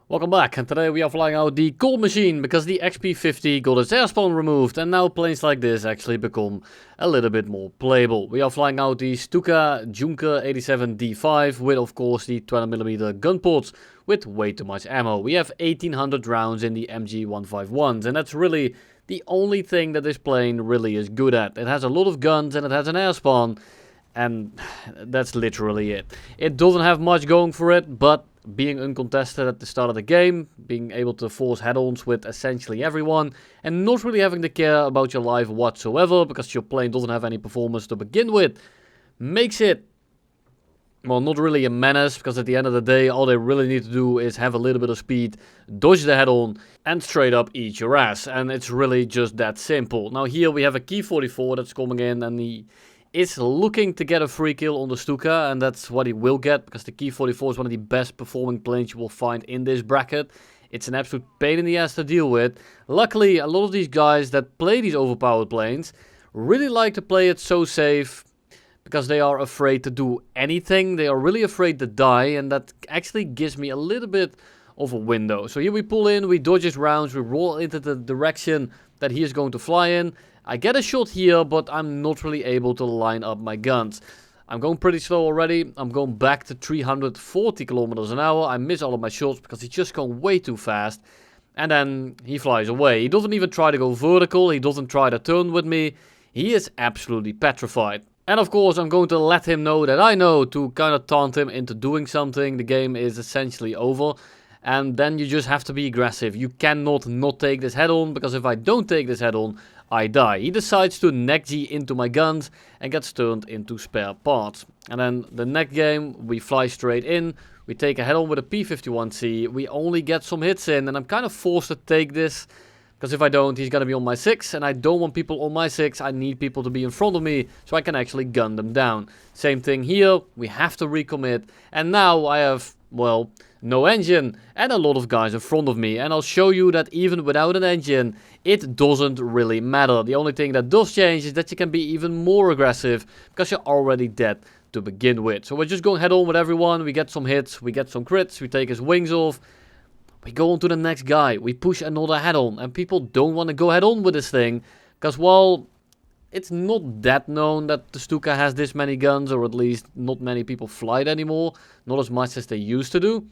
Welcome back, and today we are flying out the gold machine because the XP-50 got its airspawn removed and now planes like this actually become a little bit more playable. We are flying out the Stuka Ju-87 D-5 with of course the 20mm gun ports with way too much ammo. We have 1800 rounds in the MG151s and that's really the only thing that this plane really is good at. It has a lot of guns and it has an airspawn and that's literally it. It doesn't have much going for it, but being uncontested at the start of the game, being able to force head-ons with essentially everyone, and not really having to care about your life whatsoever because your plane doesn't have any performance to begin with, makes it, well, not really a menace, because at the end of the day, all they really need to do is have a little bit of speed, dodge the head-on, and straight up eat your ass. And it's really just that simple. Now here we have a Key-44 that's coming in, and he is looking to get a free kill on the Stuka, and that's what he will get, because the Key-44 is one of the best performing planes you will find in this bracket. It's an absolute pain in the ass to deal with. Luckily, a lot of these guys that play these overpowered planes really like to play it so safe, because they are afraid to do anything. They are really afraid to die, and that actually gives me a little bit of a window. So here we pull in, we dodge his rounds, we roll into the direction that he is going to fly in. I get a shot here, but I'm not really able to line up my guns. I'm going pretty slow already. I'm going back to 340 kilometers an hour. I miss all of my shots because he's just going way too fast. And then he flies away. He doesn't even try to go vertical. He doesn't try to turn with me. He is absolutely petrified. And of course, I'm going to let him know that I know, to kind of taunt him into doing something. The game is essentially over. And then you just have to be aggressive. You cannot not take this head on, because if I don't take this head on, I die. He decides to neck-G into my guns and gets turned into spare parts. And then the next game, we fly straight in. We take a head-on with a P-51C. We only get some hits in, and I'm kind of forced to take this, because if I don't, he's going to be on my 6, and I don't want people on my 6. I need people to be in front of me so I can actually gun them down. Same thing here. We have to recommit, and now I have, well, no engine and a lot of guys in front of me, and I'll show you that even without an engine it doesn't really matter. The only thing that does change is that you can be even more aggressive because you're already dead to begin with. So we're just going head on with everyone. We get some hits, we get some crits, we take his wings off, we go on to the next guy, we push another head on, and people don't want to go head on with this thing because, well, it's not that known that the Stuka has this many guns, or at least not many people fly it anymore, not as much as they used to do.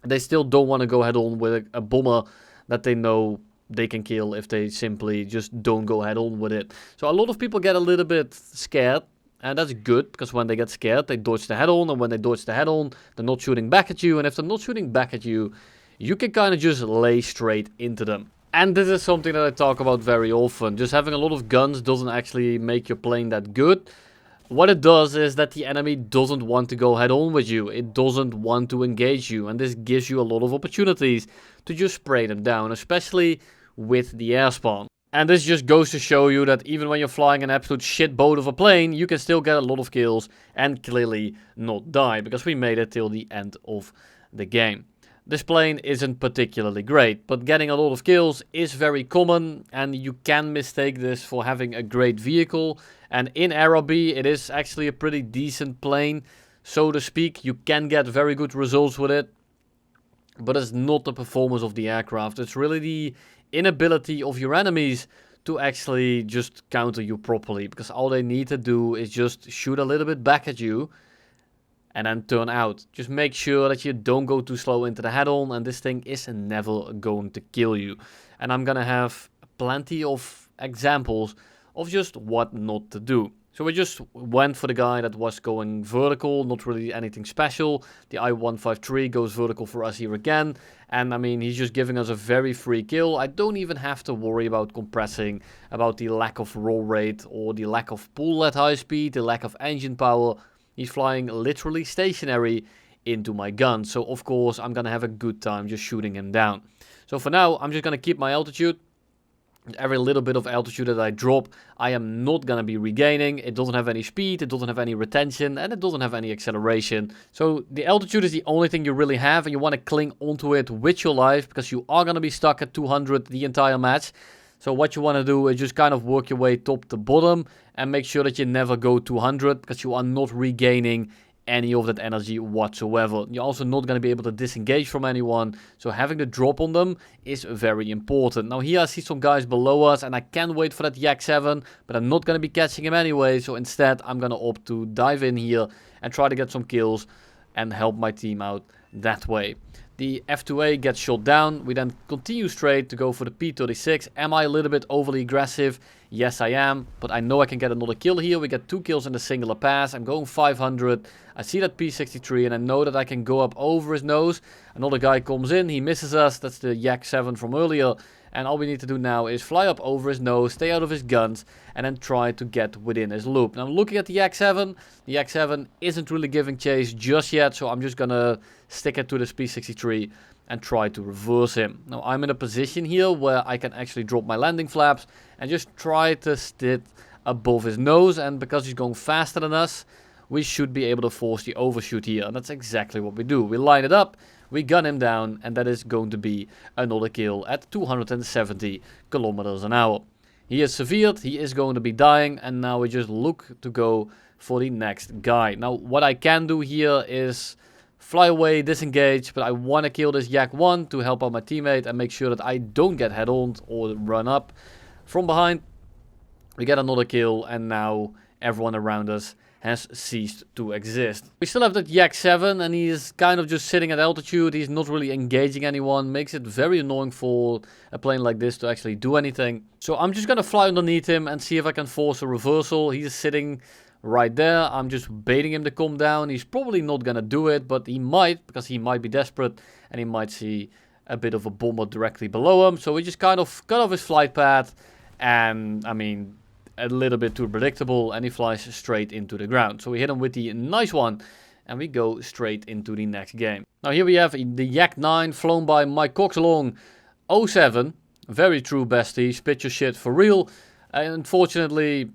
They still don't want to go head on with a bomber that they know they can kill if they simply just don't go head on with it. So a lot of people get a little bit scared, and that's good, because when they get scared they dodge the head on, and when they dodge the head on they're not shooting back at you, and if they're not shooting back at you, you can kind of just lay straight into them. And this is something that I talk about very often. Just having a lot of guns doesn't actually make your plane that good. What it does is that the enemy doesn't want to go head on with you. It doesn't want to engage you. And this gives you a lot of opportunities to just spray them down, especially with the airspawn. And this just goes to show you that even when you're flying an absolute shit boat of a plane, you can still get a lot of kills and clearly not die, because we made it till the end of the game. This plane isn't particularly great, but getting a lot of kills is very common, and you can mistake this for having a great vehicle. And in Araby, it is actually a pretty decent plane, so to speak. You can get very good results with it, but it's not the performance of the aircraft. It's really the inability of your enemies to actually just counter you properly, because all they need to do is just shoot a little bit back at you and then turn out. Just make sure that you don't go too slow into the head-on, and this thing is never going to kill you. And I'm gonna have plenty of examples of just what not to do. So we just went for the guy that was going vertical, not really anything special. The I-153 goes vertical for us here again, and I mean, he's just giving us a very free kill. I don't even have to worry about compressing, about the lack of roll rate, or the lack of pull at high speed, the lack of engine power. He's flying literally stationary into my gun. So of course I'm gonna have a good time just shooting him down. So for now I'm just gonna keep my altitude. Every little bit of altitude that I drop, I am not gonna be regaining. It doesn't have any speed, it doesn't have any retention, and it doesn't have any acceleration. So the altitude is the only thing you really have, and you want to cling onto it with your life, because you are gonna be stuck at 200 the entire match. So what you want to do is just kind of work your way top to bottom and make sure that you never go 200, because you are not regaining any of that energy whatsoever. You're also not going to be able to disengage from anyone, so having the drop on them is very important. Now here I see some guys below us, and I can't wait for that Yak-7, but I'm not going to be catching him anyway, so instead I'm going to opt to dive in here and try to get some kills and help my team out that way. The F2A gets shot down. We then continue straight to go for the P36. Am I a little bit overly aggressive? Yes, I am. But I know I can get another kill here. We get 2 kills in the singular pass. I'm going 500. I see that P63 and I know that I can go up over his nose. Another guy comes in. He misses us. That's the Yak-7 from earlier. And all we need to do now is fly up over his nose, stay out of his guns, and then try to get within his loop. Now, looking at the Yak-7, the Yak-7 isn't really giving chase just yet, so I'm just gonna stick it to this P63 and try to reverse him. Now, I'm in a position here where I can actually drop my landing flaps and just try to sit above his nose, and because he's going faster than us, we should be able to force the overshoot here, and that's exactly what we do. We line it up, we gun him down, and that is going to be another kill at 270 kilometers an hour. He is severed, he is going to be dying, and now we just look to go for the next guy. Now, what I can do here is fly away, disengage, but I want to kill this Yak-1 to help out my teammate and make sure that I don't get head-on or run up. From behind, we get another kill, and now everyone around us has ceased to exist. We still have that Yak-7, and he is kind of just sitting at altitude. He's not really engaging anyone. Makes it very annoying for a plane like this to actually do anything. So I'm just gonna fly underneath him and see if I can force a reversal. He's sitting right there. I'm just baiting him to come down. He's probably not gonna do it, but he might, because he might be desperate and he might see a bit of a bomber directly below him. So we just kind of cut off his flight path, and I mean, a little bit too predictable, and he flies straight into the ground. So we hit him with the nice one, and we go straight into the next game. Now here we have the Yak-9 flown by my Coxalong 07. Very true bestie, spit your shit for real. And unfortunately,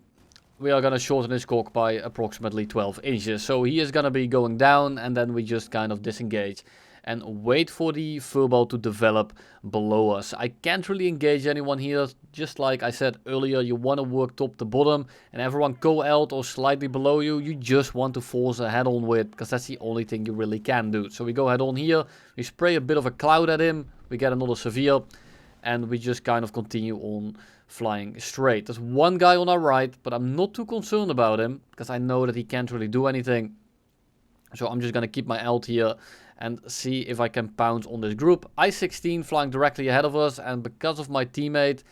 we are going to shorten his cock by approximately 12 inches. So he is going to be going down, and then we just kind of disengage and wait for the furball to develop below us. I can't really engage anyone here. Just like I said earlier, you want to work top to bottom, and everyone co-elt or slightly below you, you just want to force a head-on with, because that's the only thing you really can do. So we go head-on here, we spray a bit of a cloud at him, we get another severe, and we just kind of continue on flying straight. There's one guy on our right, but I'm not too concerned about him, because I know that he can't really do anything. So I'm just going to keep my alt here and see if I can pounce on this group. I-16 flying directly ahead of us, and because of my teammate,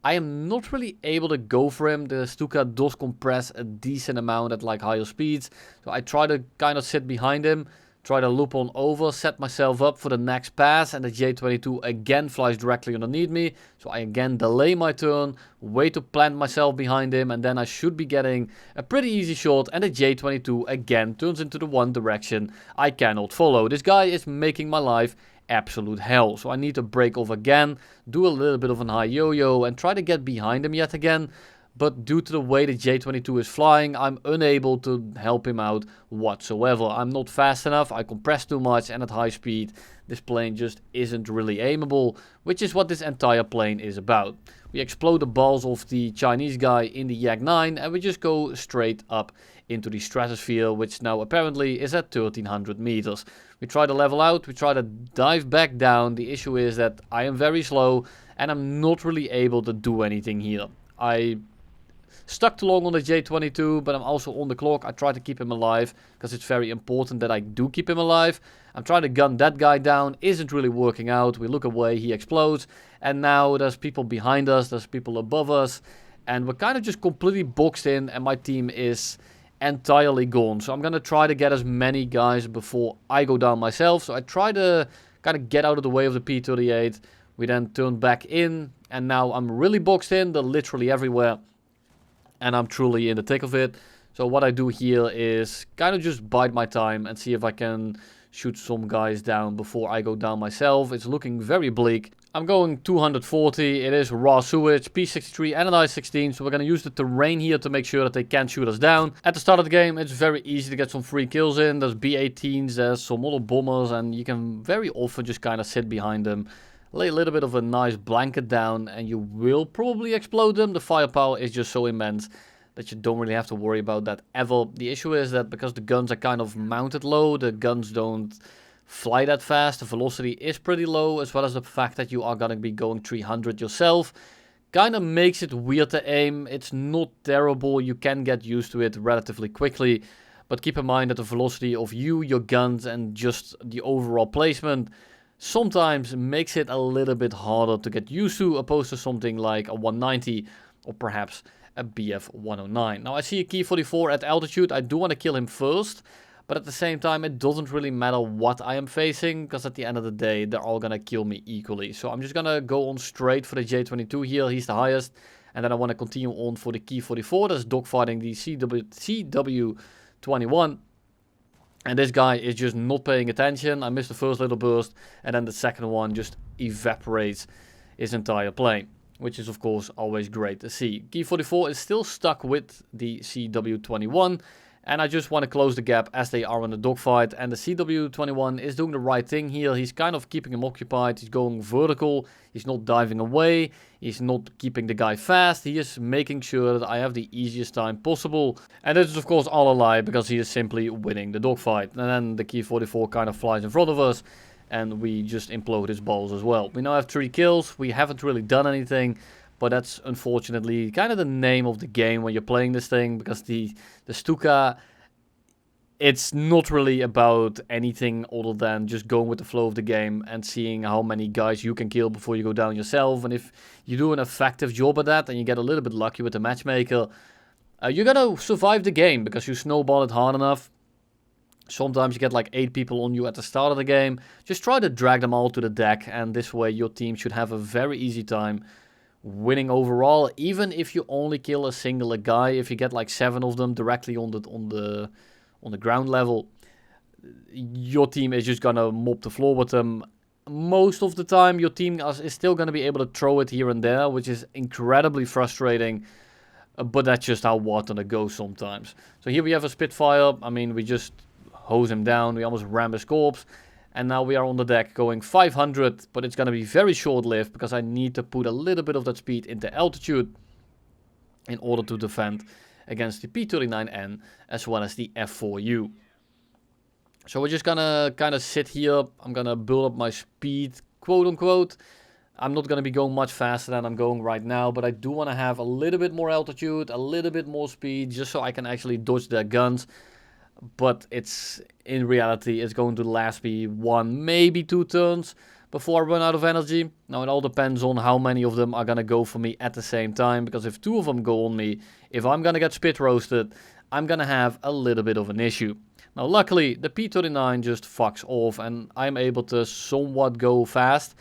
I am not really able to go for him. The Stuka does compress a decent amount at like higher speeds, so I try to kind of sit behind him, try to loop on over, set myself up for the next pass, and the J-22 again flies directly underneath me. So I again delay my turn, wait to plant myself behind him, and then I should be getting a pretty easy shot, and the J-22 again turns into the one direction I cannot follow. This guy is making my life absolute hell, so I need to break off again, do a little bit of an high yo-yo, and try to get behind him yet again. But due to the way the J-22 is flying, I'm unable to help him out whatsoever. I'm not fast enough, I compress too much, and at high speed, this plane just isn't really aimable, which is what this entire plane is about. We explode the balls of the Chinese guy in the Yak-9, and we just go straight up into the stratosphere, which now apparently is at 1300 meters. We try to level out, we try to dive back down. The issue is that I am very slow, and I'm not really able to do anything here. I stuck too long on the J-22, but I'm also on the clock. I try to keep him alive, because it's very important that I do keep him alive. I'm trying to gun that guy down, isn't really working out. We look away, he explodes, and now there's people behind us, there's people above us, and we're kind of just completely boxed in, and my team is entirely gone. So I'm going to try to get as many guys before I go down myself. So I try to kind of get out of the way of the P-38. We then turn back in, and now I'm really boxed in. They're literally everywhere, and I'm truly in the thick of it. So what I do here is kind of just bide my time and see if I can shoot some guys down before I go down myself. It's looking very bleak. I'm going 240. It is raw sewage, P-63 and an I-16. So we're going to use the terrain here to make sure that they can't shoot us down. At the start of the game, it's very easy to get some free kills in. There's B-18s, there's some other bombers, and you can very often just kind of sit behind them, lay a little bit of a nice blanket down, and you will probably explode them. The firepower is just so immense that you don't really have to worry about that ever. The issue is that because the guns are kind of mounted low, the guns don't fly that fast, the velocity is pretty low, as well as the fact that you are gonna be going 300 yourself. Kind of makes it weird to aim. It's not terrible, you can get used to it relatively quickly, but keep in mind that the velocity of you, your guns, and just the overall placement sometimes makes it a little bit harder to get used to, opposed to something like a 190 or perhaps a BF 109. Now I see a Key 44 at altitude. I do want to kill him first, but at the same time it doesn't really matter what I am facing, because at the end of the day they're all gonna kill me equally. So I'm just gonna go on straight for the J22 here, he's the highest, and then I want to continue on for the Key 44, that's dogfighting the CW21. And this guy is just not paying attention. I missed the first little burst, and then the second one just evaporates his entire plane, which is of course always great to see. Key 44 is still stuck with the CW21, and I just want to close the gap as they are in the dogfight. And the CW21 is doing the right thing here. He's kind of keeping him occupied. He's going vertical. He's not diving away. He's not keeping the guy fast. He is making sure that I have the easiest time possible. And this is of course all a lie, because he is simply winning the dogfight. And then the Key 44 kind of flies in front of us, and we just implode his balls as well. We now have 3 kills. We haven't really done anything, but that's unfortunately kind of the name of the game when you're playing this thing, because the Stuka, it's not really about anything other than just going with the flow of the game and seeing how many guys you can kill before you go down yourself. And if you do an effective job at that and you get a little bit lucky with the matchmaker, you're gonna survive the game because you snowball it hard enough. Sometimes you get like 8 people on you at the start of the game. Just try to drag them all to the deck, and this way your team should have a very easy time winning overall. Even if you only kill a single guy, if you get like 7 of them directly on the ground level, your team is just gonna mop the floor with them. Most of the time your team is still gonna be able to throw it here and there, which is incredibly frustrating, but that's just how War Thunder goes sometimes. So here we have a Spitfire. I mean, we just hose him down, we almost ram his corpse, and now we are on the deck going 500, but it's gonna be very short-lived because I need to put a little bit of that speed into altitude in order to defend against the P39N as well as the F4U. So we're just gonna kind of sit here. I'm gonna build up my speed, quote unquote. I'm not gonna be going much faster than I'm going right now, but I do want to have a little bit more altitude, a little bit more speed, just so I can actually dodge their guns. But it's, in reality, it's going to last me 1, maybe 2 turns before I run out of energy. Now it all depends on how many of them are gonna go for me at the same time, because if 2 of them go on me, if I'm gonna get spit roasted, I'm gonna have a little bit of an issue. Now luckily the P39 just fucks off, and I'm able to somewhat go fast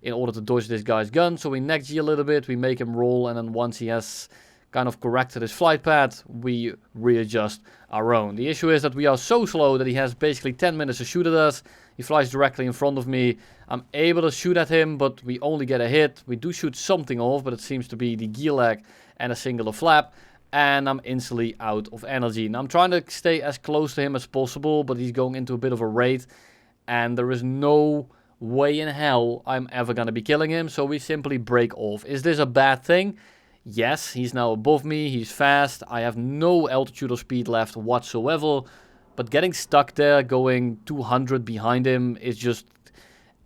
in order to dodge this guy's gun. So we neck G a little bit, we make him roll, and then once he has kind of corrected his flight path, we readjust our own. The issue is that we are so slow that he has basically 10 minutes to shoot at us. He flies directly in front of me. I'm able to shoot at him, but we only get a hit. We do shoot something off, but it seems to be the gear lag and a singular flap. And I'm instantly out of energy. Now I'm trying to stay as close to him as possible, but he's going into a bit of a raid. And there is no way in hell I'm ever going to be killing him, so we simply break off. Is this a bad thing? Yes, he's now above me, he's fast, I have no altitude or speed left whatsoever, but getting stuck there, going 200 behind him, is just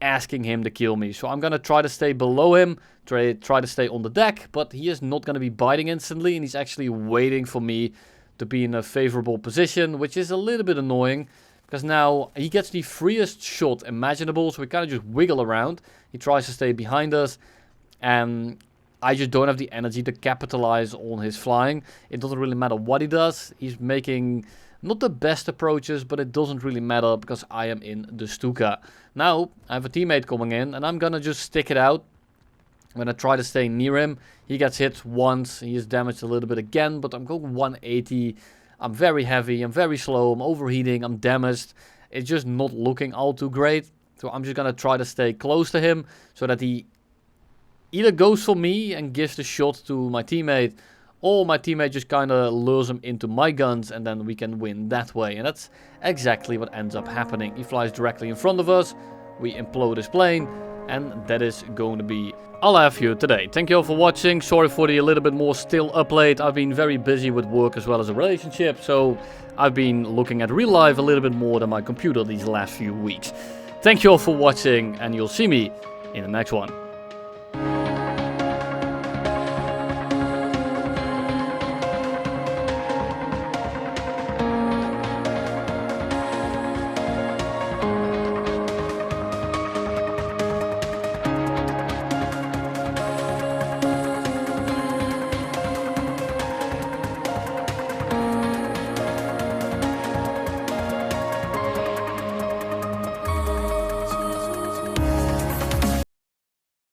asking him to kill me. So I'm gonna try to stay below him, try to stay on the deck, but he is not gonna be biting instantly, and he's actually waiting for me to be in a favorable position, which is a little bit annoying, because now he gets the freest shot imaginable, so we kind of just wiggle around. He tries to stay behind us, and I just don't have the energy to capitalize on his flying. It doesn't really matter what he does. He's making not the best approaches, but it doesn't really matter because I am in the Stuka. Now, I have a teammate coming in, and I'm gonna just stick it out. I'm gonna try to stay near him. He gets hit once, he is damaged a little bit again, but I'm going 180. I'm very heavy, I'm very slow, I'm overheating, I'm damaged. It's just not looking all too great. So I'm just gonna try to stay close to him so that he either goes for me and gives the shot to my teammate, or my teammate just kind of lures him into my guns, and then we can win that way. And that's exactly what ends up happening. He flies directly in front of us, we implode his plane, And that is going to be all I have for you today. Thank you all for watching. Sorry for the a little bit more still upload. I've been very busy with work as well as a relationship. So I've been looking at real life a little bit more than my computer these last few weeks. Thank you all for watching, and you'll see me in the next one.